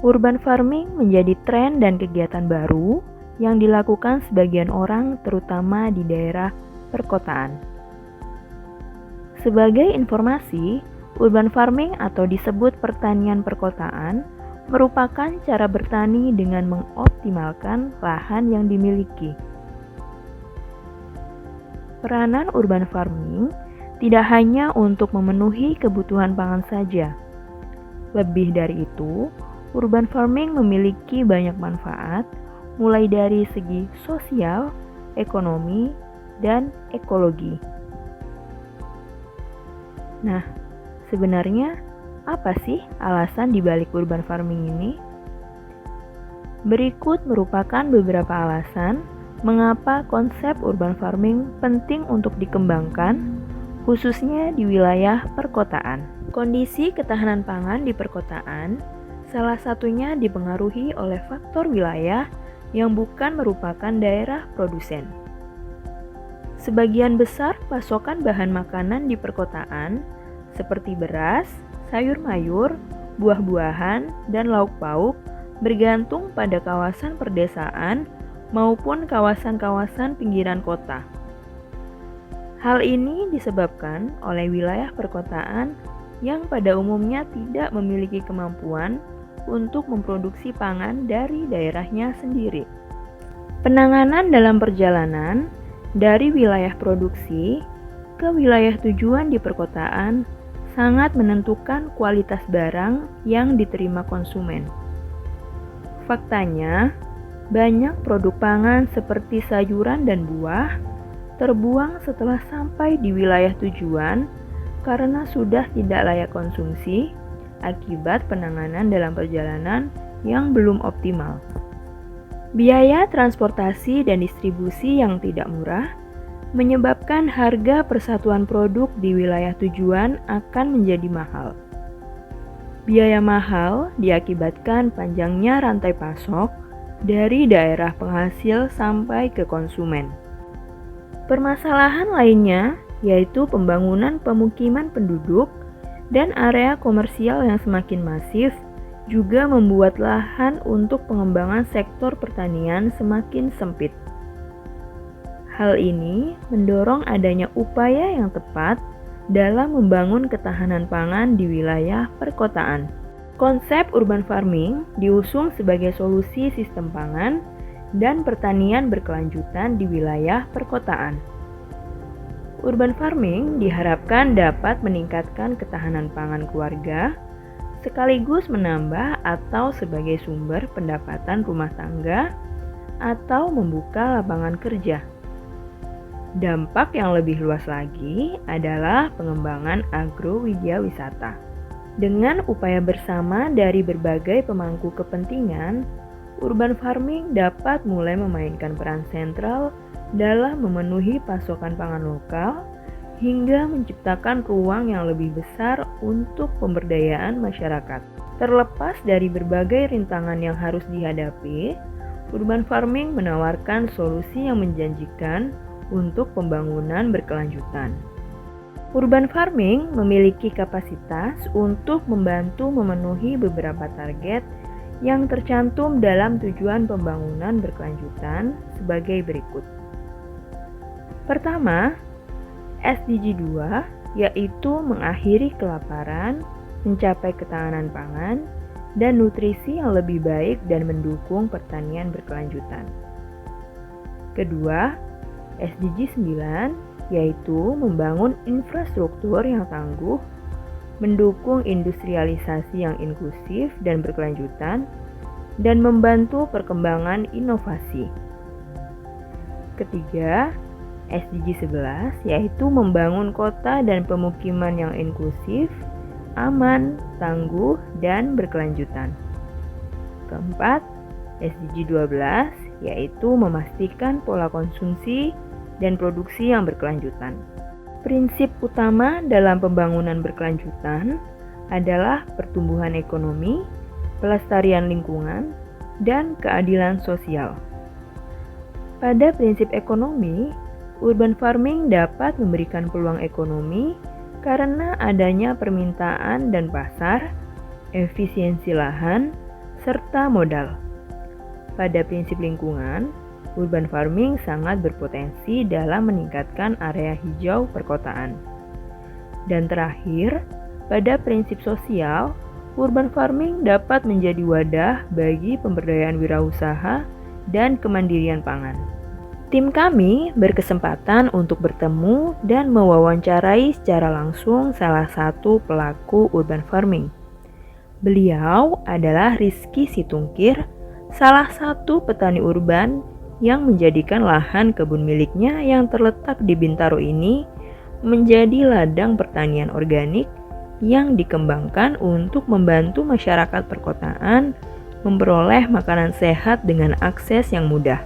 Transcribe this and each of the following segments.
Urban farming menjadi tren dan kegiatan baru yang dilakukan sebagian orang terutama di daerah perkotaan. Sebagai informasi, urban farming atau disebut pertanian perkotaan merupakan cara bertani dengan mengoptimalkan lahan yang dimiliki. Peranan urban farming tidak hanya untuk memenuhi kebutuhan pangan saja. Lebih dari itu, urban farming memiliki banyak manfaat, mulai dari segi sosial, ekonomi, dan ekologi. Nah, sebenarnya apa sih alasan dibalik urban farming ini? Berikut merupakan beberapa alasan mengapa konsep urban farming penting untuk dikembangkan, khususnya di wilayah perkotaan. Kondisi ketahanan pangan di perkotaan salah satunya dipengaruhi oleh faktor wilayah yang bukan merupakan daerah produsen. Sebagian besar pasokan bahan makanan di perkotaan seperti beras, sayur mayur, buah-buahan, dan lauk pauk bergantung pada kawasan perdesaan maupun kawasan-kawasan pinggiran kota. Hal ini disebabkan oleh wilayah perkotaan yang pada umumnya tidak memiliki kemampuan untuk memproduksi pangan dari daerahnya sendiri. Penanganan dalam perjalanan dari wilayah produksi ke wilayah tujuan di perkotaan sangat menentukan kualitas barang yang diterima konsumen. Faktanya, banyak produk pangan seperti sayuran dan buah terbuang setelah sampai di wilayah tujuan karena sudah tidak layak konsumsi akibat penanganan dalam perjalanan yang belum optimal. Biaya transportasi dan distribusi yang tidak murah menyebabkan harga persatuan produk di wilayah tujuan akan menjadi mahal. Biaya mahal diakibatkan panjangnya rantai pasok dari daerah penghasil sampai ke konsumen. Permasalahan lainnya yaitu pembangunan pemukiman penduduk dan area komersial yang semakin masif juga membuat lahan untuk pengembangan sektor pertanian semakin sempit. Hal ini mendorong adanya upaya yang tepat dalam membangun ketahanan pangan di wilayah perkotaan. Konsep urban farming diusung sebagai solusi sistem pangan dan pertanian berkelanjutan di wilayah perkotaan. Urban farming diharapkan dapat meningkatkan ketahanan pangan keluarga, sekaligus menambah atau sebagai sumber pendapatan rumah tangga, atau membuka lapangan kerja. Dampak yang lebih luas lagi adalah pengembangan agrowisata. Dengan upaya bersama dari berbagai pemangku kepentingan, urban farming dapat mulai memainkan peran sentral dalam memenuhi pasokan pangan lokal hingga menciptakan ruang yang lebih besar untuk pemberdayaan masyarakat. Terlepas dari berbagai rintangan yang harus dihadapi, urban farming menawarkan solusi yang menjanjikan untuk pembangunan berkelanjutan. Urban farming memiliki kapasitas untuk membantu memenuhi beberapa target yang tercantum dalam tujuan pembangunan berkelanjutan sebagai berikut. Pertama, SDG 2 yaitu mengakhiri kelaparan, mencapai ketahanan pangan, dan nutrisi yang lebih baik dan mendukung pertanian berkelanjutan. Kedua, SDG 9 yaitu membangun infrastruktur yang tangguh, mendukung industrialisasi yang inklusif dan berkelanjutan, dan membantu perkembangan inovasi. Ketiga, SDG 11 yaitu membangun kota dan pemukiman yang inklusif, aman, tangguh, dan berkelanjutan. Keempat, SDG 12 yaitu memastikan pola konsumsi dan produksi yang berkelanjutan. Prinsip utama dalam pembangunan berkelanjutan adalah pertumbuhan ekonomi, pelestarian lingkungan, dan keadilan sosial. Pada prinsip ekonomi, urban farming dapat memberikan peluang ekonomi karena adanya permintaan dan pasar, efisiensi lahan, serta modal. Pada prinsip lingkungan, urban farming sangat berpotensi dalam meningkatkan area hijau perkotaan. Dan terakhir, pada prinsip sosial, urban farming dapat menjadi wadah bagi pemberdayaan wirausaha dan kemandirian pangan. Tim kami berkesempatan untuk bertemu dan mewawancarai secara langsung salah satu pelaku urban farming. Beliau adalah Rizky Situngkir, salah satu petani urban yang menjadikan lahan kebun miliknya yang terletak di Bintaro ini menjadi ladang pertanian organik yang dikembangkan untuk membantu masyarakat perkotaan memperoleh makanan sehat dengan akses yang mudah.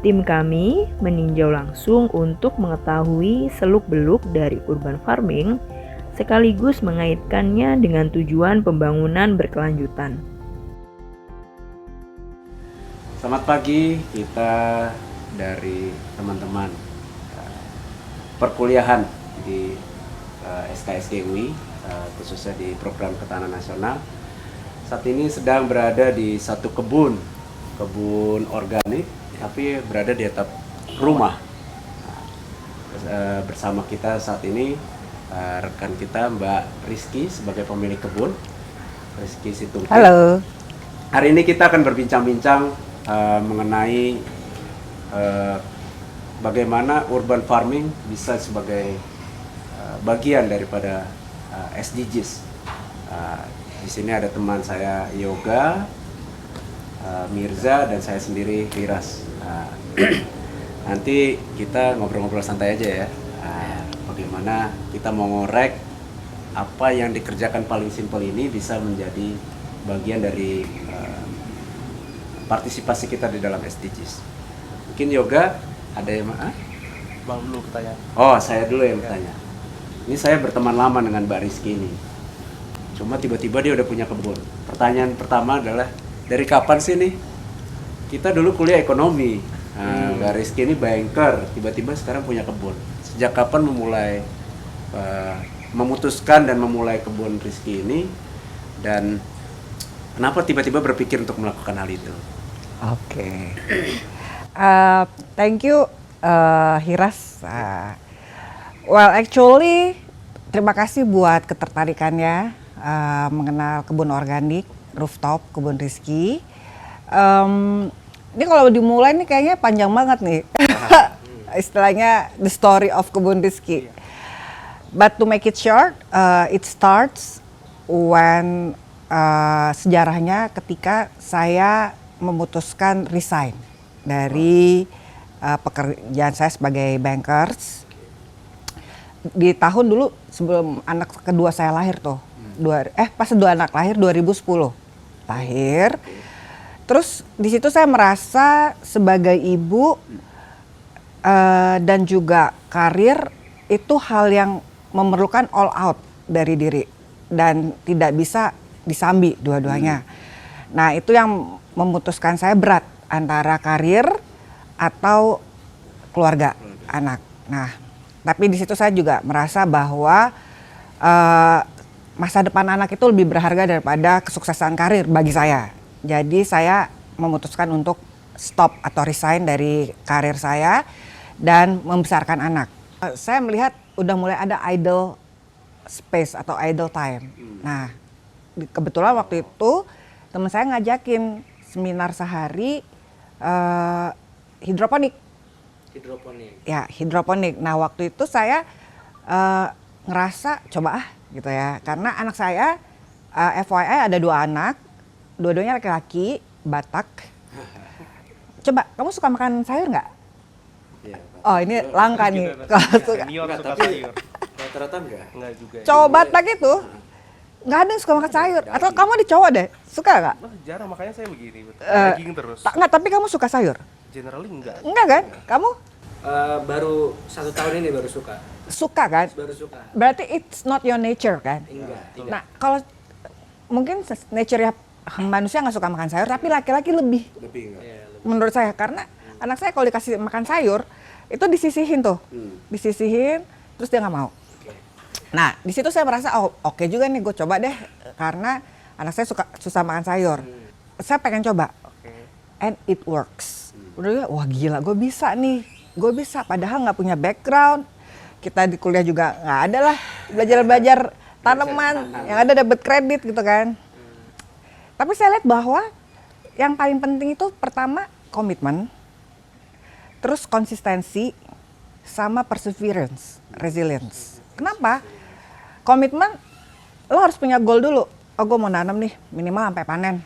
Tim kami meninjau langsung untuk mengetahui seluk-beluk dari urban farming sekaligus mengaitkannya dengan tujuan pembangunan berkelanjutan. Selamat pagi, kita dari teman-teman perkuliahan di SKSD UI, khususnya di Program Ketahanan Nasional. Saat ini sedang berada di satu kebun organik, tapi berada di atap rumah. Bersama kita saat ini rekan kita Mbak Rizky sebagai pemilik kebun, Rizky Situngkir. Halo. Hari ini kita akan berbincang-bincang mengenai bagaimana urban farming bisa sebagai bagian daripada SDGs. Di sini ada teman saya Yoga, Mirza, dan saya sendiri Viras. Nanti kita ngobrol-ngobrol santai aja ya. Bagaimana kita mau ngorek apa yang dikerjakan paling simpel ini bisa menjadi bagian dari partisipasi kita di dalam SDGs. Mungkin Yoga ada yang Bang dulu bertanya. Oh, saya dulu yang bertanya. Ini saya berteman lama dengan Mbak Rizky ini. Cuma tiba-tiba dia udah punya kebun. Pertanyaan pertama adalah, dari kapan sih nih? Kita dulu kuliah ekonomi. Mbak Rizky ini banker, tiba-tiba sekarang punya kebun. Sejak kapan memutuskan dan memulai kebun Rizky ini? Dan kenapa tiba-tiba berpikir untuk melakukan hal itu? Oke. Thank you, Hiras. Well, actually, terima kasih buat ketertarikannya mengenal kebun organik, rooftop kebun Rizky. Ini kalau dimulai nih kayaknya panjang banget nih. Istilahnya the story of kebun Rizky. But to make it short, it starts when sejarahnya ketika saya memutuskan resign dari pekerjaan saya sebagai bankers di tahun dulu sebelum anak kedua saya lahir tuh. Pas dua anak lahir 2010 lahir. Terus di situ saya merasa sebagai ibu dan juga karir itu hal yang memerlukan all out dari diri dan tidak bisa disambi dua-duanya. Nah, itu yang memutuskan saya berat antara karir atau keluarga anak. Nah, tapi di situ saya juga merasa bahwa masa depan anak itu lebih berharga daripada kesuksesan karir bagi saya. Jadi saya memutuskan untuk stop atau resign dari karir saya dan membesarkan anak. Saya melihat udah mulai ada idle space atau idle time. Nah, kebetulan waktu itu teman saya ngajakin seminar sehari hidroponik. Ya, hidroponik. Nah, waktu itu saya ngerasa coba gitu ya. Karena anak saya FYI ada 2 anak, dua-duanya laki-laki, Batak. Coba, kamu suka makan sayur nggak? Ya, Oh, ini langka nih. Kalau suka. Senior suka tapi sayur. rata-rata enggak? Enggak juga. Cowok Batak itu nggak ada yang suka makan sayur. Atau kamu di cowok deh, suka nggak? Jarang, makanya saya begini. Daging terus. Nggak, tapi kamu suka sayur? Generally enggak. Enggak kan? Kamu Baru 1 tahun ini baru suka. suka kan? Baru suka. Berarti it's not your nature kan? Enggak. Nah, kalau mungkin nature ya manusia nggak suka makan sayur, tapi laki-laki lebih Lebih enggak? Iya, lebih. menurut saya. Karena anak saya kalau dikasih makan sayur, itu disisihin tuh. Disisihin, terus dia nggak mau. Oke. Nah, di situ saya merasa, oh oke juga nih gue coba deh. Karena Anak saya susah makan sayur. Saya pengen coba. Oke. And it works. Udah, wah gila, gue bisa nih. Gue bisa, padahal nggak punya background. Kita di kuliah juga nggak ada lah belajar tanaman. Yang ada dapat kredit gitu kan. Tapi saya lihat bahwa yang paling penting itu pertama komitmen, terus konsistensi, sama perseverance, resilience. Kenapa? Komitmen, lo harus punya goal dulu. Oh, gue mau nanam nih, minimal sampai panen.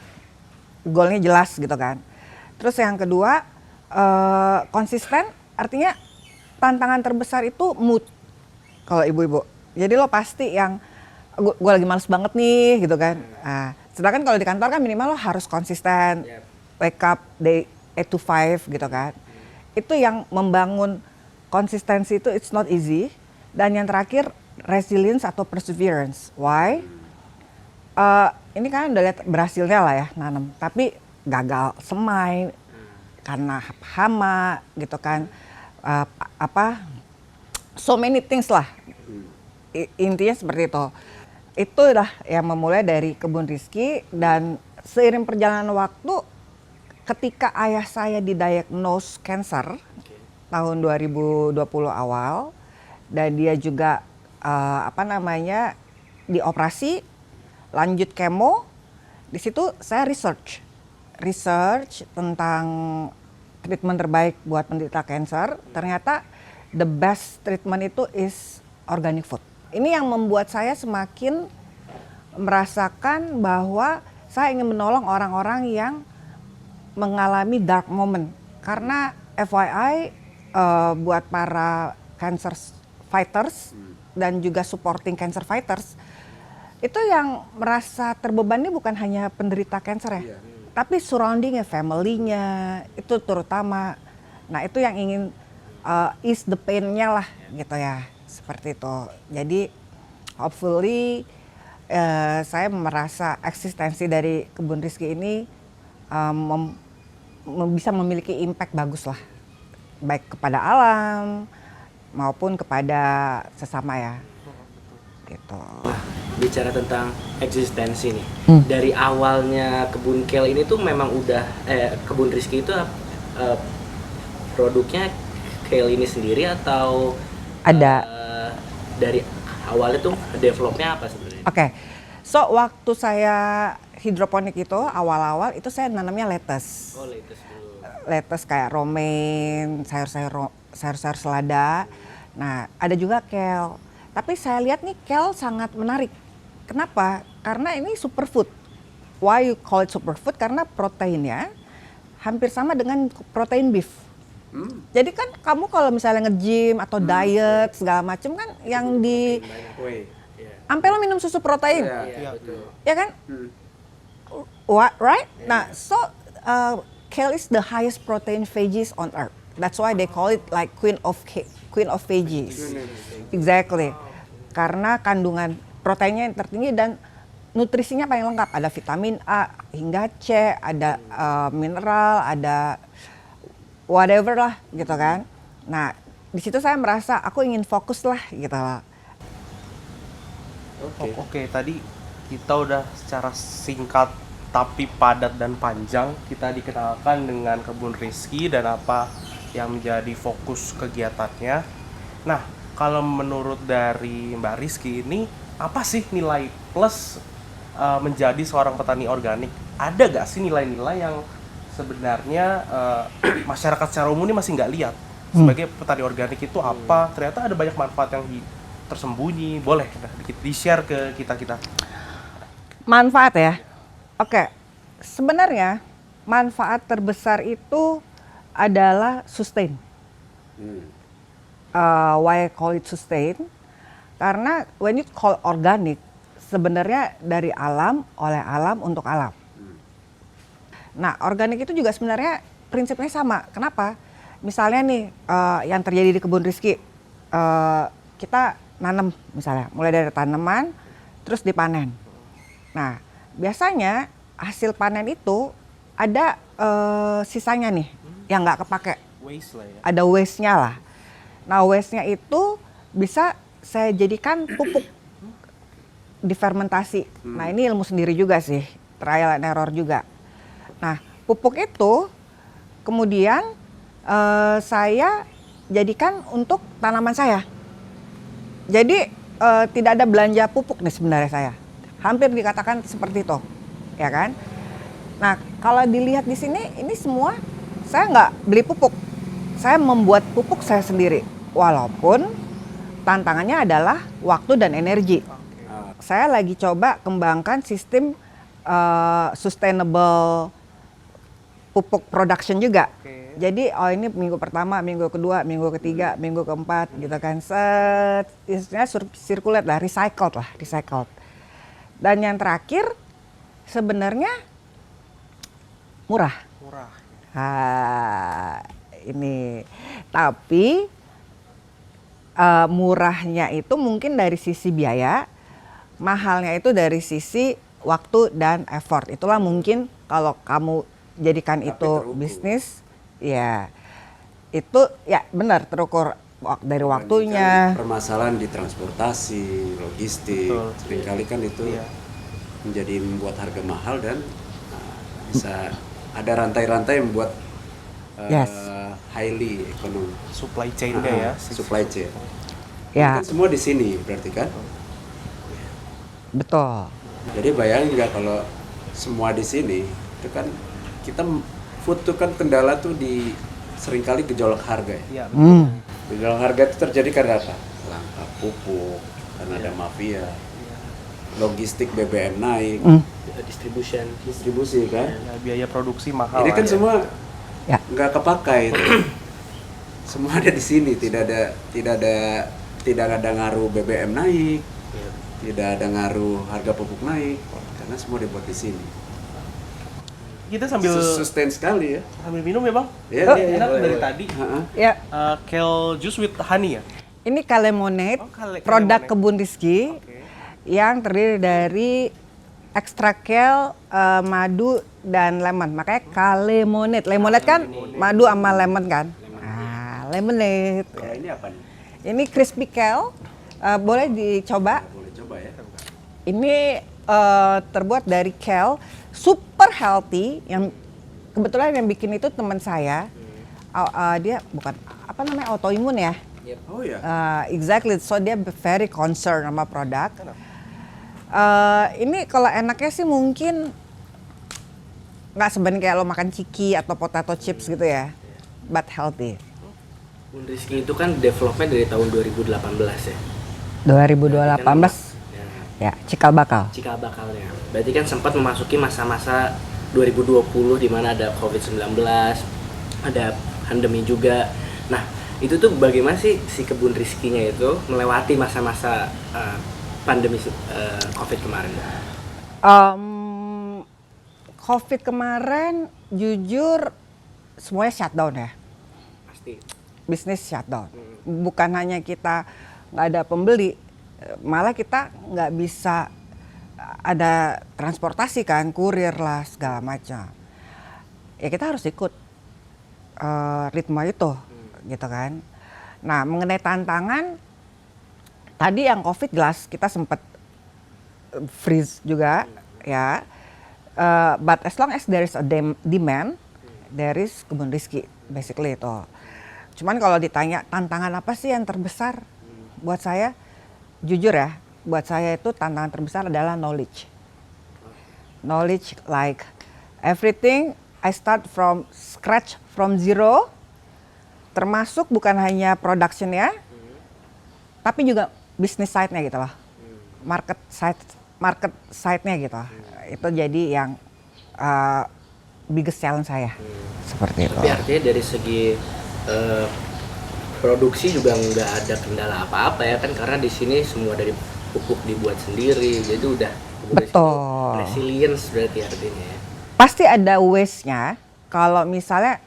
Goalnya jelas gitu kan. Terus yang kedua, konsisten, artinya tantangan terbesar itu mood. Kalau ibu-ibu. Jadi lo pasti yang, gue lagi males banget nih gitu kan. Nah, sedangkan kalau di kantor kan minimal lo harus konsisten. Wake up day 8 to 5 gitu kan. Itu yang membangun konsistensi itu it's not easy. Dan yang terakhir resilience atau perseverance. Why? Ini kan udah lihat berhasilnya lah ya nanam, tapi gagal semai karena hama gitu kan, so many things lah. Intinya seperti itu. Itu udah yang memulai dari Kebun Rizky, dan seiring perjalanan waktu, ketika ayah saya didiagnose cancer tahun 2020 awal, dan dia juga dioperasi, lanjut kemo. Di situ saya research tentang treatment terbaik buat penderita cancer. Ternyata the best treatment itu is organic food. Ini yang membuat saya semakin merasakan bahwa saya ingin menolong orang-orang yang mengalami dark moment. Karena FYI, buat para cancer fighters dan juga supporting cancer fighters, itu yang merasa terbebani bukan hanya penderita cancer ya, tapi surroundingnya, family-nya itu terutama. Nah itu yang ingin ease the pain-nya lah gitu ya, seperti itu. Jadi hopefully saya merasa eksistensi dari Kebun Rizky ini bisa memiliki impact bagus lah, baik kepada alam maupun kepada sesama ya, gitu. Bicara tentang eksistensi nih, dari awalnya kebun kale ini tuh memang udah Kebun Rizky itu produknya kale ini sendiri atau ada dari awalnya tuh developnya apa sebenarnya? Oke, so waktu saya hidroponik itu awal-awal itu saya nanamnya lettuce. Oh, lettuce dulu. Lettuce kayak romaine, sayur-sayur selada. Nah ada juga kale. Tapi saya lihat nih kale sangat menarik. Kenapa? Karena ini superfood. Why you call it superfood? Karena proteinnya hampir sama dengan protein beef. Jadi kan kamu kalau misalnya nge-gym atau diet segala macam kan yang di sampai lo minum susu protein. Iya, betul. Ya kan? What, right? Nah, so kale is the highest protein veggies on earth. That's why they call it like queen of veggies. Exactly. Karena kandungan proteinnya yang tertinggi dan nutrisinya paling lengkap. Ada vitamin A hingga C, ada mineral, ada whatever lah gitu kan. Nah, di situ saya merasa aku ingin fokus lah gitu lah. Oke, tadi kita udah secara singkat tapi padat dan panjang kita dikenalkan dengan Kebun Rizky dan apa yang menjadi fokus kegiatannya. Nah, kalau menurut dari Mbak Rizky ini, apa sih nilai plus menjadi seorang petani organik? Ada gak sih nilai-nilai yang sebenarnya masyarakat secara umum ini masih nggak lihat? Sebagai petani organik itu apa? Ternyata ada banyak manfaat yang tersembunyi. Boleh di-share ke kita-kita. Manfaat ya? Oke, sebenarnya manfaat terbesar itu adalah sustain. Why I call it sustain? Karena when you call organic, sebenarnya dari alam, oleh alam, untuk alam. Nah, organik itu juga sebenarnya prinsipnya sama. Kenapa? Misalnya nih, yang terjadi di Kebun Rizky, kita nanam misalnya, mulai dari tanaman, terus dipanen. Nah, biasanya hasil panen itu ada sisanya nih, yang nggak kepake. Waste lah ya. Ada waste-nya lah. Nah, waste-nya itu bisa saya jadikan pupuk. difermentasi. Nah ini ilmu sendiri juga sih, trial and error juga. Nah pupuk itu kemudian saya jadikan untuk tanaman saya. Jadi tidak ada belanja pupuk nih sebenarnya saya. Hampir dikatakan seperti itu, ya kan? Nah kalau dilihat di sini, ini semua saya nggak beli pupuk. Saya membuat pupuk saya sendiri. Walaupun tantangannya adalah waktu dan energi. Saya lagi coba kembangkan sistem sustainable pupuk production juga. Jadi ini minggu pertama, minggu kedua, minggu ketiga, minggu keempat gitu kan. Istilahnya circulate lah, recycled. Dan yang terakhir sebenarnya murah. Ini tapi murahnya itu mungkin dari sisi biaya, mahalnya itu dari sisi waktu dan effort. Itulah mungkin kalau kamu jadikan itu terukur. Bisnis, ya itu ya benar terukur dari waktunya. Permasalahan di transportasi, logistik, Betul. seringkali kan itu Iya. menjadi membuat harga mahal dan bisa ada rantai-rantai yang membuat Yes. highly ekonomi. Supply chain-nya ya. Supply chain. Ya, Kan semua di sini berarti kan. betul. Jadi bayangin nggak kalau semua di sini itu kan kita food tuh kan kendala tuh di seringkali gejolak harga ya. Iya. Gejolak harga itu terjadi karena apa? Langka pupuk, karena ada mafia, logistik BBM naik, distribusi kan. Ya, biaya produksi mahal. Ini kan aja. semua Ya. nggak kepakai itu. Semua ada di sini, tidak ada ngaruh BBM naik, tidak ada ngaruh harga pupuk naik, karena semua dibuat di sini. Kita sambil Sustain sekali ya. sambil minum ya bang. Iya, Oh, iya, enak boleh, dari boleh. tadi. Ha-ha. Ya, Kale juice with honey ya. ini Kalemonade, Oh, Kale produk Lemonade. Kebun Rizky yang terdiri dari ekstrak kale, madu dan lemon. Makanya Kalemonade. Lemonade kan madu sama lemon kan? Lemonade. Kalau ini apa nih? Ini crispy kale, boleh dicoba. Boleh coba ya. Ini terbuat dari kale, super healthy. Yang kebetulan yang bikin itu teman saya. Dia bukan apa namanya autoimun ya. Oh ya. Exactly, so dia very concerned sama produk. Ini kalau enaknya sih mungkin nggak sebenarnya kayak lo makan ciki atau potato chips gitu ya, but healthy. Kebun Rizky itu kan developnya dari tahun 2018 ya. 2018 Ya, ya, cikal bakal. cikal bakalnya. Berarti kan sempat memasuki masa-masa 2020 di mana ada COVID-19, ada pandemi juga. Nah, itu tuh bagaimana sih si Kebun Rizky-nya itu melewati masa-masa pandemi COVID kemarin? COVID kemarin jujur semuanya shutdown ya. Pasti. Bisnis shutdown. Bukan hanya kita nggak ada pembeli, malah kita nggak bisa ada transportasi kan, kurir lah segala macam. Ya kita harus ikut ritme itu, gitu kan. Nah mengenai tantangan, tadi yang COVID jelas kita sempat freeze juga, ya. But as long as there is a demand, there is Kebun Rizky, basically itu. Cuman kalau ditanya tantangan apa sih yang terbesar buat saya, jujur ya, buat saya itu tantangan terbesar adalah knowledge. Knowledge like everything I start from scratch, from zero, termasuk bukan hanya production-nya, tapi juga business side-nya gitu loh. Market side-nya gitu. Itu jadi yang biggest challenge saya. Seperti itu. Tapi artinya dari segi produksi juga nggak ada kendala apa-apa ya kan, karena di sini semua dari pupuk dibuat sendiri, jadi udah Betul. resilience berarti artinya ya. Pasti ada waste-nya. Kalau misalnya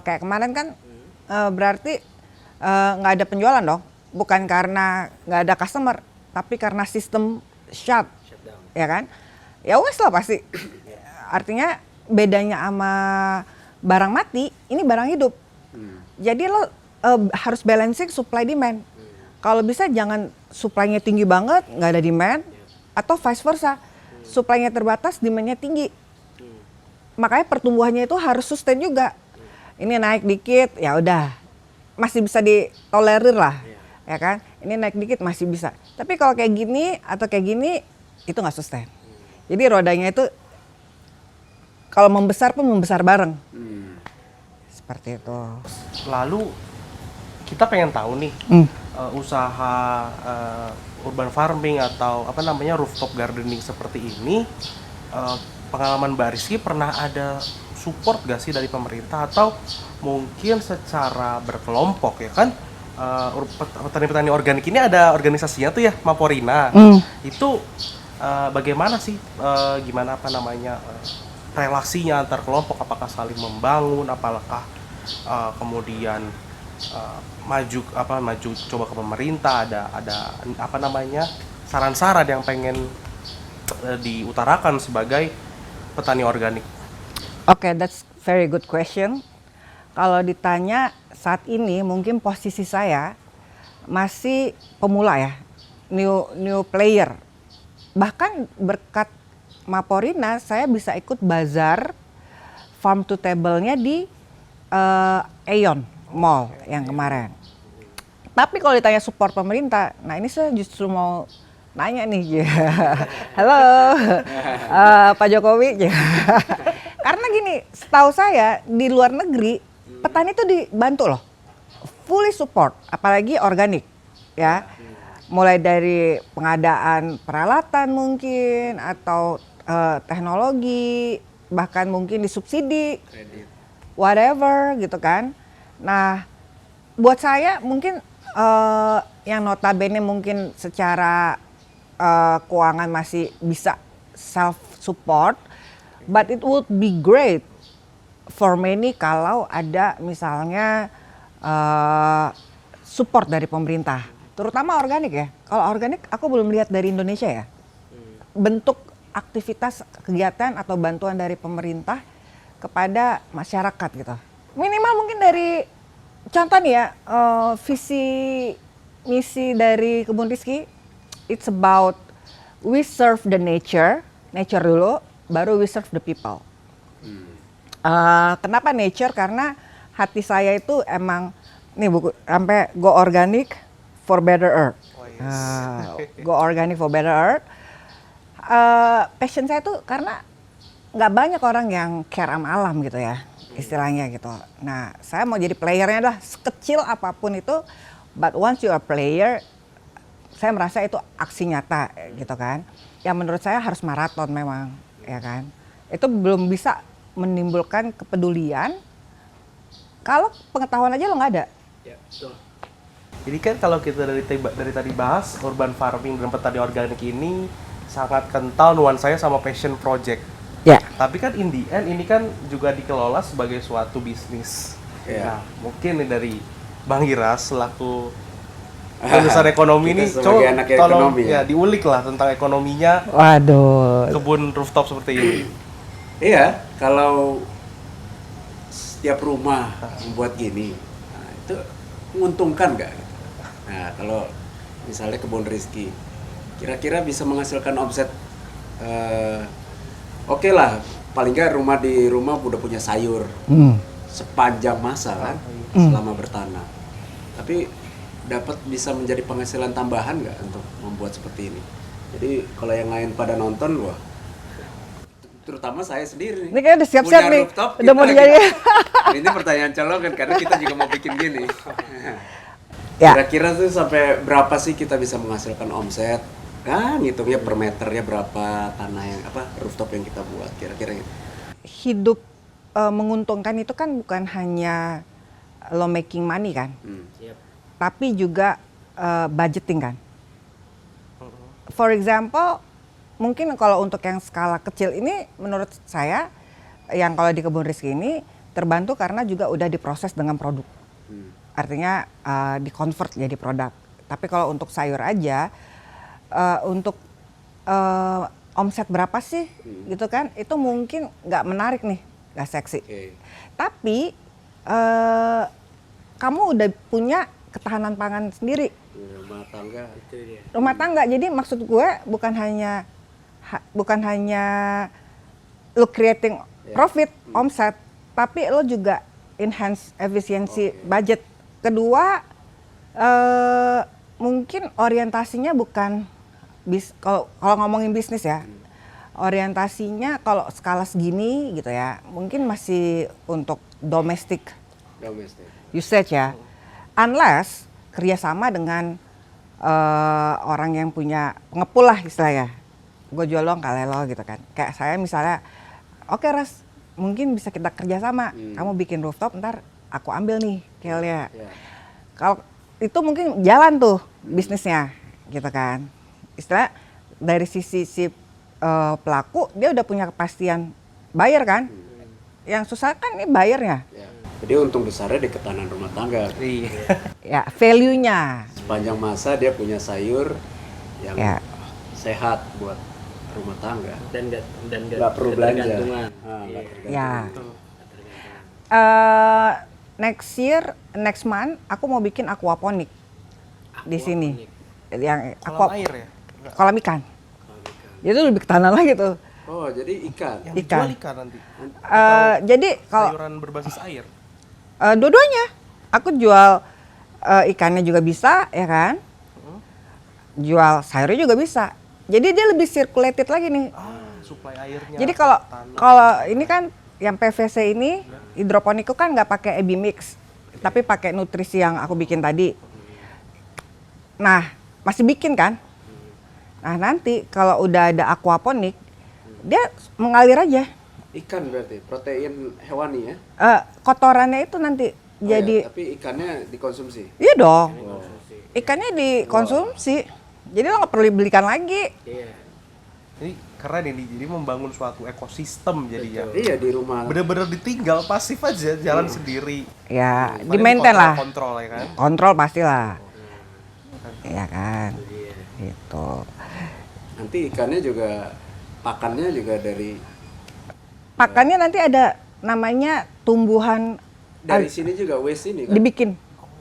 kayak kemarin kan berarti nggak ada penjualan dong. Bukan karena nggak ada customer, tapi karena sistem shutdown, ya kan? Ya wes lah pasti. Artinya bedanya sama barang mati, ini barang hidup. Jadi lo harus balancing supply demand. Kalau bisa jangan supply-nya tinggi banget, nggak ada demand. atau vice versa. Supply-nya terbatas, demand-nya tinggi. Makanya pertumbuhannya itu harus sustain juga. Ini naik dikit, ya udah masih bisa ditolerir lah, ya kan? Ini naik dikit masih bisa. Tapi kalau kayak gini atau kayak gini itu nggak sustain. Jadi rodanya itu kalau membesar pun membesar bareng. Seperti itu. Lalu kita pengen tahu nih usaha urban farming atau apa namanya rooftop gardening seperti ini, pengalaman Mbak Rizky pernah ada support gak sih dari pemerintah atau mungkin secara berkelompok ya kan? Petani-petani organik ini ada organisasinya tuh ya, Maporina. Itu bagaimana sih gimana apa namanya relasinya antar kelompok, apakah saling membangun, apakah kemudian maju coba ke pemerintah, ada apa namanya saran-saran yang pengen diutarakan sebagai petani organik. Oke, that's very good question. Kalau ditanya saat ini mungkin posisi saya masih pemula ya, new player. Bahkan berkat Maporina saya bisa ikut bazar farm to table-nya di Aeon Mall yang kemarin. Tapi kalau ditanya support pemerintah, nah ini saya justru mau nanya nih, halo Pak Jokowi. Karena gini, setahu saya di luar negeri petani itu dibantu loh, fully support, apalagi organik ya. Mulai dari pengadaan peralatan mungkin atau teknologi, bahkan mungkin disubsidi, whatever gitu kan. Nah, buat saya mungkin yang notabene mungkin secara keuangan masih bisa self support, but it would be great for many kalau ada misalnya support dari pemerintah, terutama organik ya. Kalau organik aku belum lihat dari Indonesia ya, bentuk aktivitas kegiatan atau bantuan dari pemerintah kepada masyarakat gitu. Minimal mungkin dari contoh nih ya, visi misi dari Kebun Rizky, it's about we serve the nature dulu, baru we serve the people. Kenapa nature? Karena hati saya itu emang nih buku sampai go organic for better earth. Go organic for better earth. Passion saya tuh karena nggak banyak orang yang care sama alam gitu ya, istilahnya gitu. Nah, saya mau jadi playernya adalah sekecil apapun itu, but once you are player, saya merasa itu aksi nyata gitu kan. Yang menurut saya harus maraton memang, ya kan. Itu belum bisa menimbulkan kepedulian kalau pengetahuan aja lo nggak ada. Ya, betul. Jadi kan kalau kita dari tadi bahas urban farming dan petani organik ini sangat kental nuansanya sama passion project. Ya. Tapi kan in the end ini kan juga dikelola sebagai suatu bisnis. Nah, mungkin nih dari Bang Hiras selaku lulusan ekonomi ini, coba tolong ya diulik lah tentang ekonominya. Waduh. Kebun rooftop seperti ini. Iya, kalau setiap rumah membuat gini, nah, itu menguntungkan nggak? Nah, kalau misalnya Kebun Rizky, kira-kira bisa menghasilkan omset, oke lah, paling nggak di rumah udah punya sayur sepanjang masa kan, selama bertanam. Tapi dapat bisa menjadi penghasilan tambahan nggak untuk membuat seperti ini? Jadi kalau yang lain pada nonton, wah, terutama saya sendiri. Ini kayak udah siap-siap nih, rooftop, udah mau dijadiin. Ini pertanyaan colongan karena kita juga mau bikin gini. Ya. Kira-kira tuh sampai berapa sih kita bisa menghasilkan omset? Kan ngitungnya per meternya berapa tanah yang rooftop yang kita buat kira-kira gitu. Hidup menguntungkan itu kan bukan hanya lo making money kan, Yep. tapi juga budgeting kan. For example, mungkin kalau untuk yang skala kecil ini menurut saya yang kalau di Kebun Rizky ini terbantu karena juga udah diproses dengan produk. Artinya di-convert jadi produk. Tapi kalau untuk sayur aja untuk omset berapa sih gitu kan, itu mungkin nggak menarik nih, nggak seksi. Tapi kamu udah punya ketahanan pangan sendiri Rumah tangga. Itu dia. Rumah tangga. Jadi maksud gue bukan hanya lo creating profit, omset, tapi lo juga enhance efisiensi budget. Kedua, mungkin orientasinya bukan kalau ngomongin bisnis ya, orientasinya kalau skala segini gitu ya, mungkin masih untuk domestic usage ya, unless kerjasama dengan orang yang punya pengepul lah istilahnya. Gue jual lo kali lo gitu kan. Kayak saya misalnya, oke Ras, mungkin bisa kita kerjasama. Kamu bikin rooftop, ntar aku ambil nih kelnya. Kalau itu mungkin jalan tuh bisnisnya gitu kan. Istilah dari sisi si pelaku, dia udah punya kepastian bayar kan. Yang susah kan ini bayarnya. Jadi untung besarnya di ketahanan rumah tangga. Iya. Ya value-nya. Sepanjang masa dia punya sayur yang sehat buat rumah tangga. Dan nggak perlu belanja. ketergantungan. Nggak tergantungan. Ya. Next month aku mau bikin aquaponik di sini. Yang Kolam air ya? kolam ikan. Itu lebih ke tanah lagi tuh. Oh, jadi ikan. Yang Ikan. dijual ikan nanti? Jadi kalau Sayuran berbasis air? dua-duanya, aku jual ikannya juga bisa, ya kan? Jual sayurnya juga bisa. Jadi dia lebih circulated lagi nih. Suplai airnya. Jadi ke kalau tanah. ini kan yang PVC ini hidroponik kan nggak pakai EBI mix, tapi pakai nutrisi yang aku bikin tadi. Nah, masih bikin kan? Nah, nanti kalau udah ada aquaponik, dia mengalir aja. Ikan berarti protein hewani ya. Kotorannya itu nanti Oh jadi ya, tapi ikannya dikonsumsi. iya dong. Oh. Ikannya dikonsumsi. Jadi lo nggak perlu belikan lagi. Iya. Ini keren ini, jadi membangun suatu ekosistem jadinya. Iya di rumah. Bener-bener ditinggal, pasif aja, jalan sendiri. Ya, Paling di maintain lah. Kontrol ya kan. Kontrol pastilah. Iya kan. Gitu. Nanti ikannya juga pakannya juga dari Pakannya nanti ada namanya tumbuhan sini juga waste ini kan. dibikin.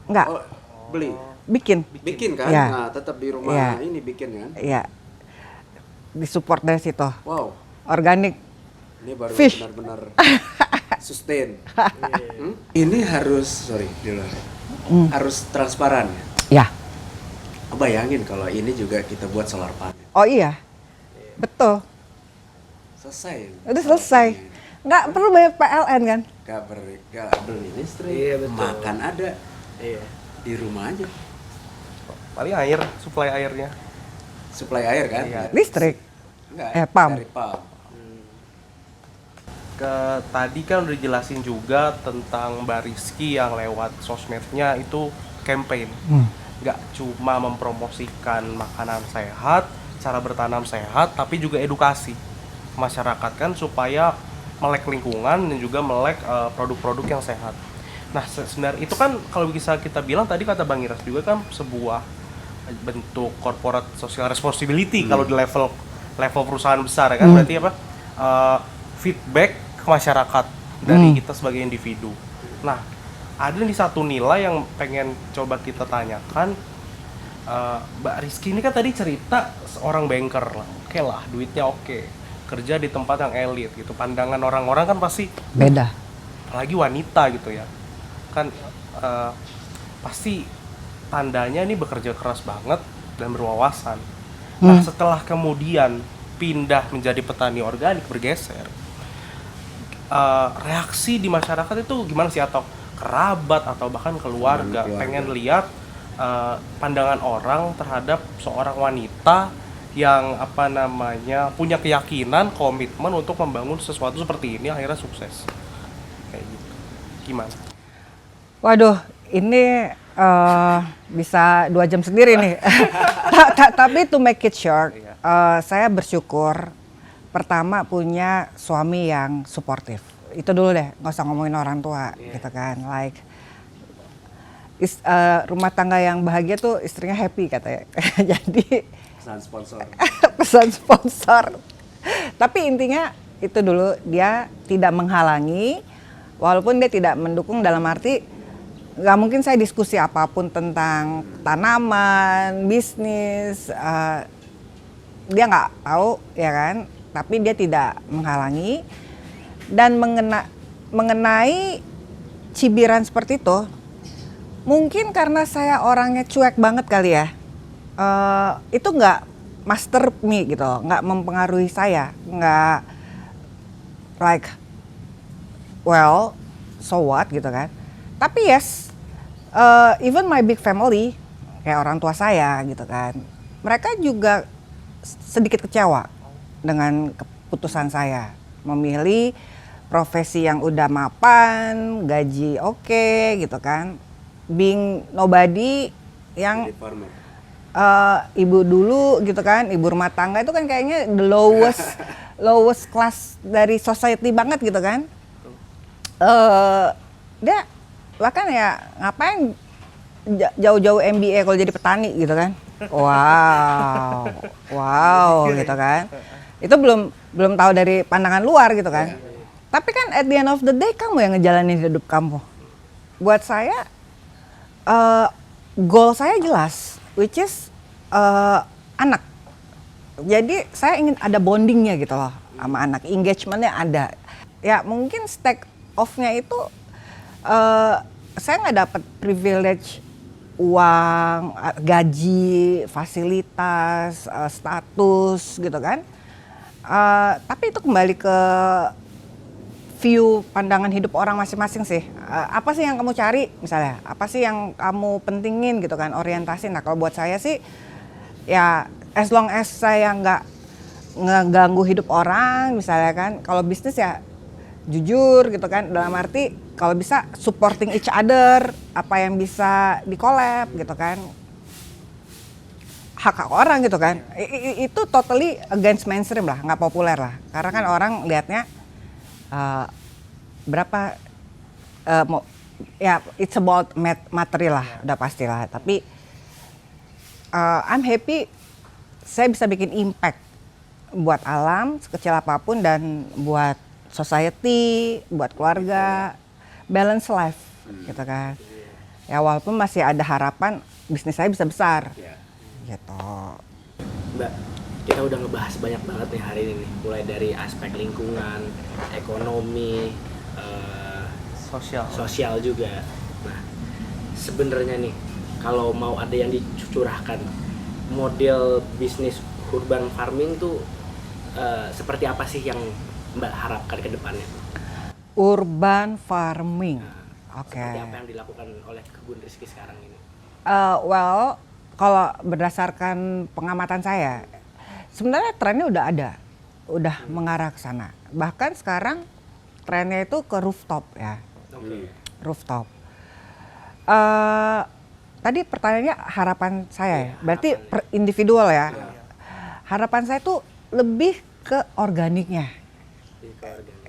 Enggak, Oh, beli. bikin Kan? Iya. Nah, tetap di rumah Iya. ini bikin kan. Iya. Disupport dari situ. Wow. Organik. Ini baru Fish. benar-benar sustain. Ini harus harus transparan ya. Ya. Bayangin kalau ini juga kita buat solar panel. Oh iya. Betul. Selesai. Udah selesai. Nggak perlu bayar PLN kan? Gak beli listrik. Iya, betul. Makan ada Iya. di rumah aja. Paling air, suplai airnya. Suplai air kan? Iya. Listrik. Enggak. PAM. Dari PAM. Tadi kan udah dijelasin juga tentang Mbak Rizky yang lewat sosmednya itu campaign. Nggak cuma mempromosikan makanan sehat, cara bertanam sehat, tapi juga edukasi masyarakat kan supaya melek lingkungan dan juga melek produk-produk yang sehat. Nah sebenarnya itu kan kalau bisa kita bilang tadi kata Bang Iras juga kan sebuah bentuk corporate social responsibility kalau di level perusahaan besar ya kan berarti apa feedback ke masyarakat dari kita sebagai individu. Nah ada nih satu nilai yang pengen coba kita tanyakan. Mbak Rizky ini kan tadi cerita seorang banker lah, oke lah duitnya oke, kerja di tempat yang elit gitu, pandangan orang-orang kan pasti Beda. apalagi wanita gitu ya kan pasti tandanya ini bekerja keras banget dan berwawasan. Nah setelah kemudian pindah menjadi petani organik bergeser, reaksi di masyarakat itu gimana sih, atau kerabat atau bahkan keluarga pengen lihat pandangan orang terhadap seorang wanita yang punya keyakinan, komitmen untuk membangun sesuatu seperti ini akhirnya sukses kayak gitu. Gimana? Waduh, ini bisa 2 jam sendiri nih. Tapi to make it short, saya bersyukur pertama punya suami yang suportif. Itu dulu deh, nggak usah ngomongin orang tua gitu kan. Like rumah tangga yang bahagia tuh istrinya happy katanya. Jadi Pesan sponsor. pesan sponsor. Tapi intinya itu dulu, dia tidak menghalangi, walaupun dia tidak mendukung dalam arti nggak mungkin saya diskusi apapun tentang tanaman, bisnis. Dia nggak tahu ya kan, tapi dia tidak menghalangi. Dan mengenai cibiran seperti itu, mungkin karena saya orangnya cuek banget kali ya, itu nggak master me gitu, nggak mempengaruhi saya, nggak like well so what gitu kan. Tapi yes, even my big family kayak orang tua saya gitu kan, mereka juga sedikit kecewa dengan keputusan saya memilih profesi yang udah mapan, gaji oke gitu kan, being nobody yang Jadi farmer. ibu dulu gitu kan, ibu rumah tangga itu kan kayaknya the lowest class dari society banget gitu kan. Dia bahkan ya ngapain jauh-jauh MBA kalau jadi petani gitu kan. Wow gitu kan. Itu belum tahu dari pandangan luar gitu kan. Tapi kan at the end of the day kamu yang ngejalanin hidup kamu. Buat saya goal saya jelas, which is anak. Jadi saya ingin ada bondingnya gitu loh sama anak, engagementnya ada. Ya mungkin stake off-nya itu saya nggak dapat privilege uang, gaji, fasilitas, status gitu kan. Tapi itu kembali ke view pandangan hidup orang masing-masing sih. Apa sih yang kamu cari misalnya? Apa sih yang kamu pentingin gitu kan, orientasi. Nah kalau buat saya sih ya as long as saya nggak ngeganggu hidup orang misalnya kan. Kalau bisnis ya jujur gitu kan, dalam arti kalau bisa supporting each other, apa yang bisa di-collab gitu kan. Hak orang gitu kan. Itu totally against mainstream lah, nggak populer lah. Karena kan orang lihatnya berapa ya it's about materi lah, udah pasti lah. Tapi I'm happy saya bisa bikin impact buat alam sekecil apapun dan buat society, buat keluarga, balance life gitu kan. Ya walaupun masih ada harapan bisnis saya bisa besar gitu. Mbak, kita udah ngebahas banyak banget nih hari ini nih. Mulai dari aspek lingkungan, ekonomi, sosial juga. Nah, sebenarnya nih kalau mau ada yang dicurahkan, model bisnis urban farming tuh seperti apa sih yang Mbak harapkan ke depannya? Urban farming. Oke. Seperti apa yang dilakukan oleh Kebun Rizky sekarang ini? Well, kalau berdasarkan pengamatan saya, sebenarnya trennya udah ada, udah mengarah ke sana. Bahkan sekarang trennya itu ke rooftop ya, rooftop. Tadi pertanyaannya harapan saya, berarti per individual ya. Harapan saya tuh lebih ke organiknya,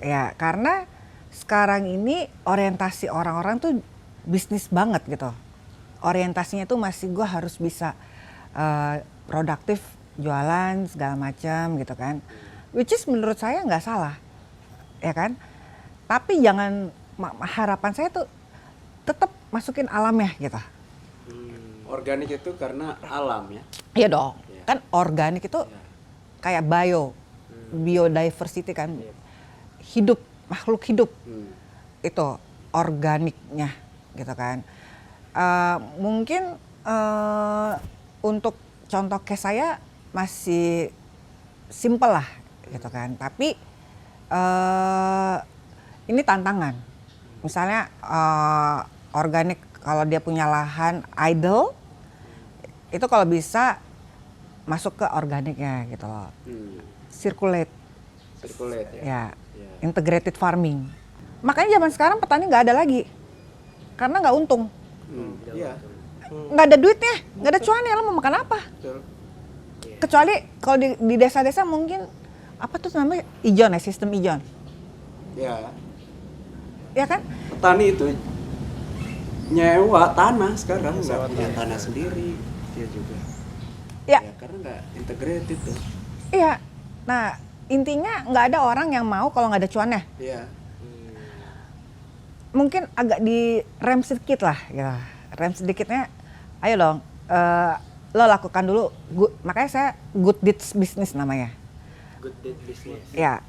ya karena sekarang ini orientasi orang-orang tuh bisnis banget gitu. Orientasinya tuh masih gue harus bisa produktif, jualan segala macam gitu kan. Which is menurut saya nggak salah, ya kan. Tapi jangan, harapan saya tuh tetap masukin alamnya gitu. Organik itu karena alam ya. Iya dong, kan organik itu kayak biodiversity kan, hidup, makhluk hidup. Itu organiknya gitu kan. Mungkin untuk contoh case saya masih simple lah gitu kan, tapi ini tantangan. Misalnya organik kalau dia punya lahan idle, itu kalau bisa masuk ke organiknya gitu loh. Circulate ya. Integrated farming. Makanya zaman sekarang petani nggak ada lagi, karena nggak untung. Nggak ada duitnya, nggak ada cuannya, lo mau makan apa? Kecuali kalau di desa-desa mungkin apa tuh namanya ijon ya, sistem ijon. Ya kan? Petani itu nyewa tanah sekarang, nggak punya tanah sendiri dia juga. Ya karena nggak integrated tuh. Iya. Nah intinya nggak ada orang yang mau kalau nggak ada cuannya. mungkin agak di rem sedikit lah ya. Rem sedikitnya, ayo dong, lo lakukan dulu. Makanya saya good deeds business namanya. Good deed business. Ya,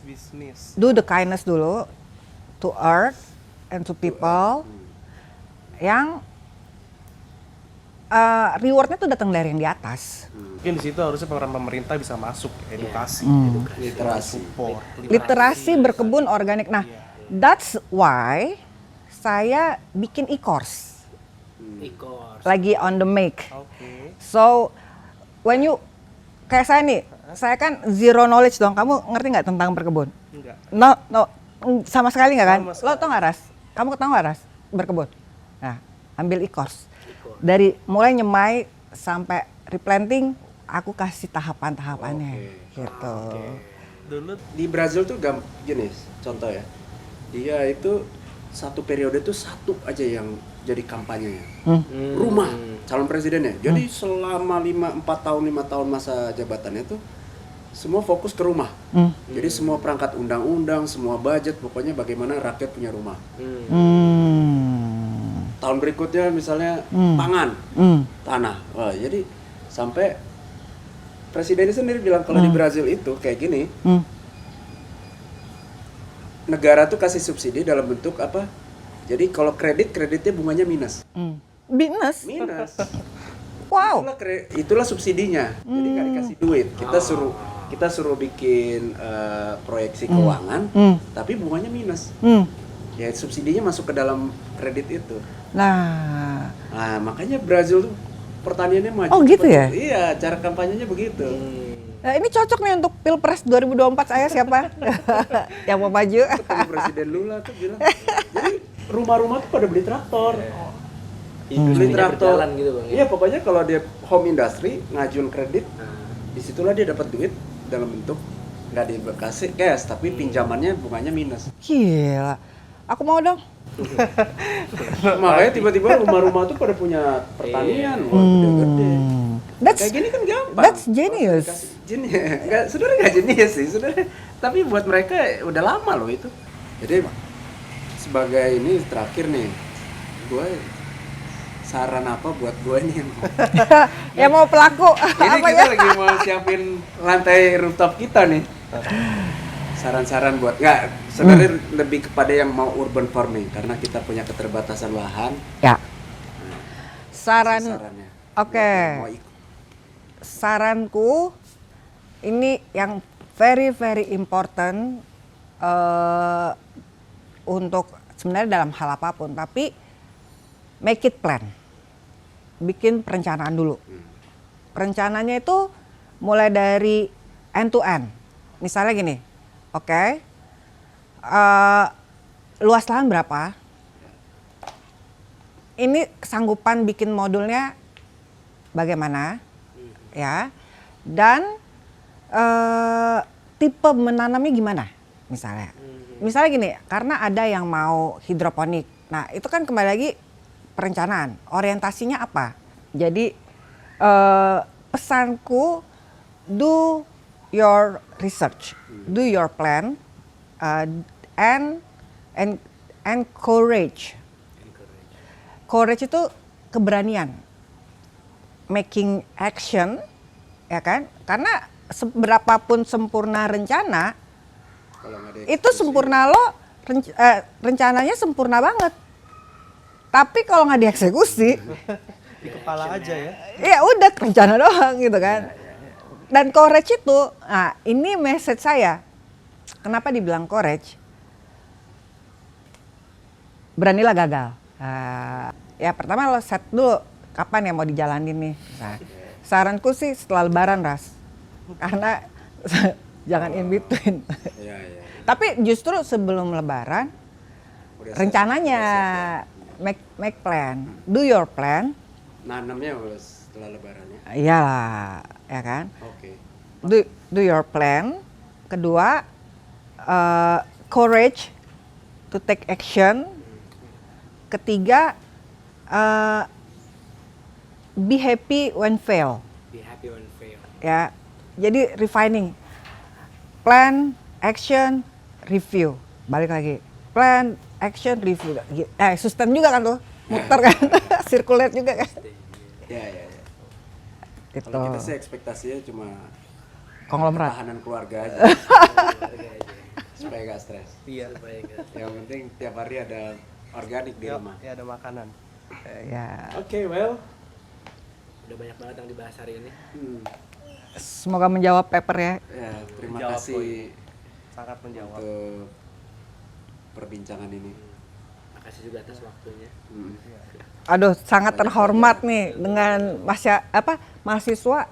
Bisnis. do the kindness dulu to earth and to people yang rewardnya tuh datang dari yang di atas. Mungkin di situ harusnya peran pemerintah bisa masuk, edukasi, Literasi. support, Literasi berkebun organik. Nah, that's why saya bikin e-course E-course. lagi on the make. Oke. So when you kayak saya nih, saya kan zero knowledge dong. Kamu ngerti nggak tentang berkebun? Enggak. No, sama sekali nggak kan? Sama Lo tau nggak Ras? Kamu tau nggak Ras berkebun? Nah, ambil e-course. Dari mulai nyemai sampai replanting, aku kasih tahapan-tahapannya, gitu. Dulu Di Brazil tuh gini, contoh ya. Dia itu satu periode tuh satu aja yang jadi kampanyenya. Rumah calon presidennya. Jadi selama 5 tahun masa jabatannya tuh semua fokus ke rumah. Jadi semua perangkat undang-undang, semua budget, pokoknya bagaimana rakyat punya rumah. Tahun berikutnya misalnya pangan, tanah. Wah, jadi sampai presidennya sendiri bilang kalau di Brazil itu kayak gini, negara tuh kasih subsidi dalam bentuk apa? Jadi kalau kreditnya bunganya minus. Minus? Minus. Wow. Itulah subsidinya. Jadi nggak dikasih duit. Kita suruh bikin proyeksi keuangan, tapi bunganya minus. Ya subsidinya masuk ke dalam kredit itu. Nah, Makanya Brazil tuh pertaniannya maju. Oh, gitu ya? Iya, cara kampanyenya begitu. nah ini cocok nih untuk Pilpres 2024 saya siapa? Yang mau maju? Ketemu Presiden Lula tuh bilang, jadi rumah-rumah tuh pada beli traktor. Beli Industrinya traktor. berjalan gitu Bang. Iya, pokoknya kalau dia home industry ngajuin kredit, disitulah dia dapat duit dalam bentuk nggak dikasih cash, tapi pinjamannya bunganya minus. Gila. Aku mau dong. Makanya tiba-tiba rumah-rumah tuh pada punya pertanian, wah gede-gede. Kayak gini kan gampang. That's genius. Sebenarnya nggak genius sih, sebenarnya. Tapi buat mereka udah lama loh itu. Jadi sebagai ini terakhir nih, gue saran apa buat gue nih yang Ya mau pelaku. ini Apa kita ya? lagi mau siapin lantai rooftop kita nih. Saran-saran buat sebenarnya lebih kepada yang mau urban farming karena kita punya keterbatasan lahan. Ya. Sarannya. Buat Oke. yang mau ikut. Saranku ini yang very important untuk sebenarnya dalam hal apapun, tapi make it plan. Bikin perencanaan dulu. Perencanaannya itu mulai dari end to end. Misalnya gini, oke, luas lahan berapa? Ini kesanggupan bikin modulnya bagaimana, ya? Dan tipe menanamnya gimana, misalnya? Misalnya gini, karena ada yang mau hidroponik. Nah, itu kan kembali lagi perencanaan. Orientasinya apa? Jadi pesanku, do your research, do your plan, and courage. Courage itu keberanian, making action, ya kan? Karena seberapapun sempurna rencana, Kalau nggak ada itu sempurna lo, rencananya sempurna banget. Tapi kalau nggak dieksekusi, di kepala aja ya. ya udah rencana doang gitu kan. Dan courage itu, nah ini message saya. Kenapa dibilang courage? Beranilah gagal. Ya pertama lo set dulu kapan yang mau dijalanin nih. Nah, saranku sih setelah Lebaran, Ras. Karena jangan in between. Iya, iya. Tapi justru sebelum Lebaran, Udah rencananya make plan, do your plan. nanamnya setelah lebarannya. Iyalah, ya kan? Oke. Do your plan. Kedua, courage to take action. Ketiga, be happy when fail. Be happy when fail. Ya, jadi refining, plan, action, review. Balik lagi, plan, action, review. Sustain juga kan tuh, muter kan, circulate juga kan. Ya. Itu Kalau kita sih ekspektasinya cuma konglomerat. ketahanan keluarga aja. Supaya gak stres. Iya. Yang penting tiap hari ada organik di rumah. Ya ada makanan. Ya, Oke, well. Udah banyak banget yang dibahas hari ini. semoga menjawab paper ya. Ya, terima Menjawab, kasih Sangat menjawab. untuk perbincangan ini. Makasih juga atas waktunya. Aduh, sangat terhormat nih dengan mahasiswa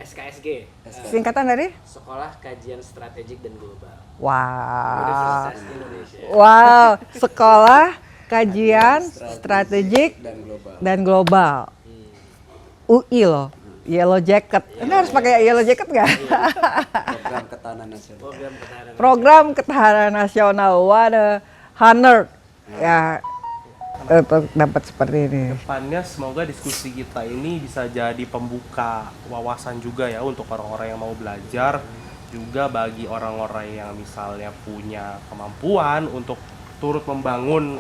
SKSG, singkatan dari Sekolah Kajian Strategik dan Global. wow. Universitas Indonesia. Wow, sekolah kajian strategik Dan global. dan global. UI loh, Yellow Jacket. Ini harus pakai Yellow Jacket nggak? Program ketahanan nasional. Program ketahanan. Program ketahanan nasional, what a honor. Ya, dapat seperti ini. Depannya semoga diskusi kita ini bisa jadi pembuka wawasan juga ya untuk orang-orang yang mau belajar, juga bagi orang-orang yang misalnya punya kemampuan untuk turut membangun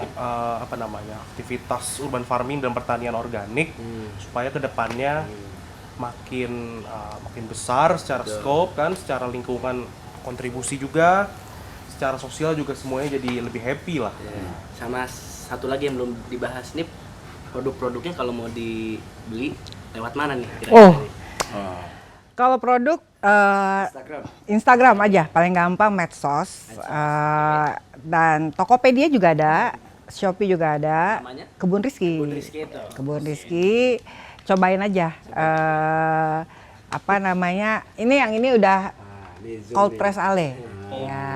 aktivitas urban farming dan pertanian organik, supaya kedepannya makin besar secara scope kan, secara lingkungan kontribusi juga, secara sosial juga semuanya jadi lebih happy lah. Sama satu lagi yang belum dibahas nih, produk-produknya kalau mau dibeli lewat mana nih kira-kira Oh. nih? Kalau produk Instagram. Instagram aja, paling gampang medsos. Dan Tokopedia juga ada, Shopee juga ada. Namanya? Kebun Rizky. Kebun Rizky itu. Kebun Rizky. Cobain aja. Ini yang ini udah Ini zoom cold nih. press ale. Ya.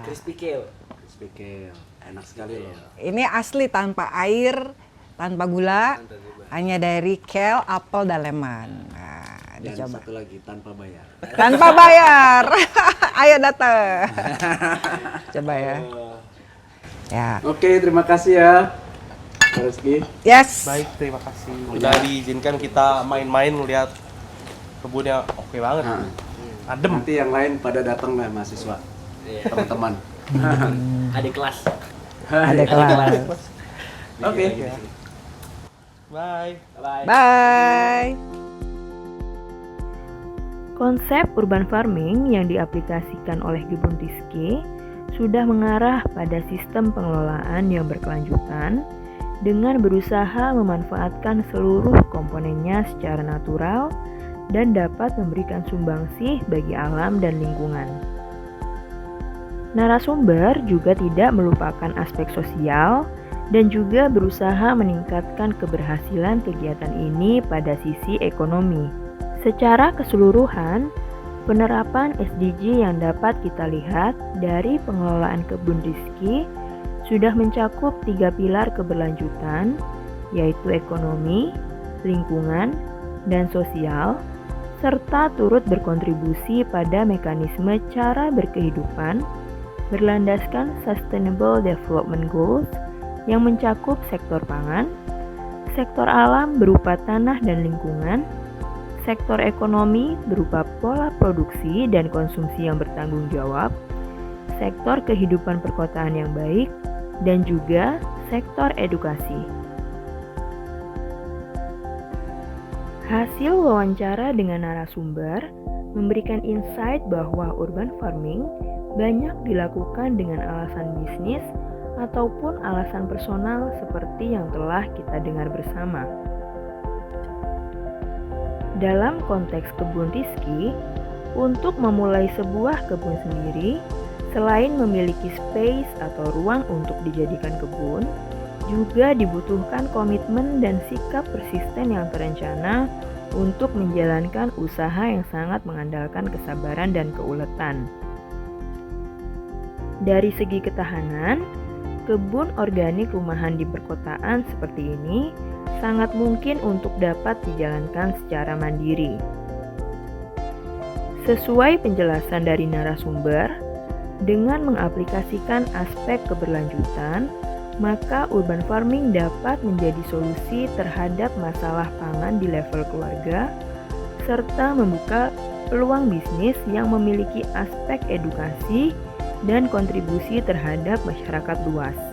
Crispy kale. Crispy kale. Enak sekali loh. Ini asli tanpa air, tanpa gula, hanya dari kale, apel, dan lemon. Nah, Dan dicoba. satu lagi tanpa bayar. Tanpa bayar. Ayo datang. Coba ya. Ya. Oke, terima kasih ya, Pak Rizky. Yes. Baik, terima kasih. Udah diizinkan kita main-main melihat kebunnya oke banget. Adem. Nanti yang lain pada datang lah mahasiswa, Iya. teman-teman. Adik kelas. Ada kelas. Oke. Bye. Bye. Bye. Konsep urban farming yang diaplikasikan oleh Kebun Rizky sudah mengarah pada sistem pengelolaan yang berkelanjutan dengan berusaha memanfaatkan seluruh komponennya secara natural dan dapat memberikan sumbangsih bagi alam dan lingkungan. Narasumber juga tidak melupakan aspek sosial dan juga berusaha meningkatkan keberhasilan kegiatan ini pada sisi ekonomi. Secara keseluruhan, penerapan SDG yang dapat kita lihat dari pengelolaan Kebun Rizky sudah mencakup 3 pilar keberlanjutan, yaitu ekonomi, lingkungan, dan sosial, serta turut berkontribusi pada mekanisme cara berkehidupan berlandaskan Sustainable Development Goals yang mencakup sektor pangan, sektor alam berupa tanah dan lingkungan, sektor ekonomi berupa pola produksi dan konsumsi yang bertanggung jawab, sektor kehidupan perkotaan yang baik, dan juga sektor edukasi. Hasil wawancara dengan narasumber memberikan insight bahwa urban farming banyak dilakukan dengan alasan bisnis ataupun alasan personal seperti yang telah kita dengar bersama. Dalam konteks Kebun Rizky, untuk memulai sebuah kebun sendiri, selain memiliki space atau ruang untuk dijadikan kebun, juga dibutuhkan komitmen dan sikap persisten yang terencana untuk menjalankan usaha yang sangat mengandalkan kesabaran dan keuletan. Dari segi ketahanan, kebun organik rumahan di perkotaan seperti ini sangat mungkin untuk dapat dijalankan secara mandiri. Sesuai penjelasan dari narasumber, dengan mengaplikasikan aspek keberlanjutan, maka urban farming dapat menjadi solusi terhadap masalah pangan di level keluarga, serta membuka peluang bisnis yang memiliki aspek edukasi dan kontribusi terhadap masyarakat luas.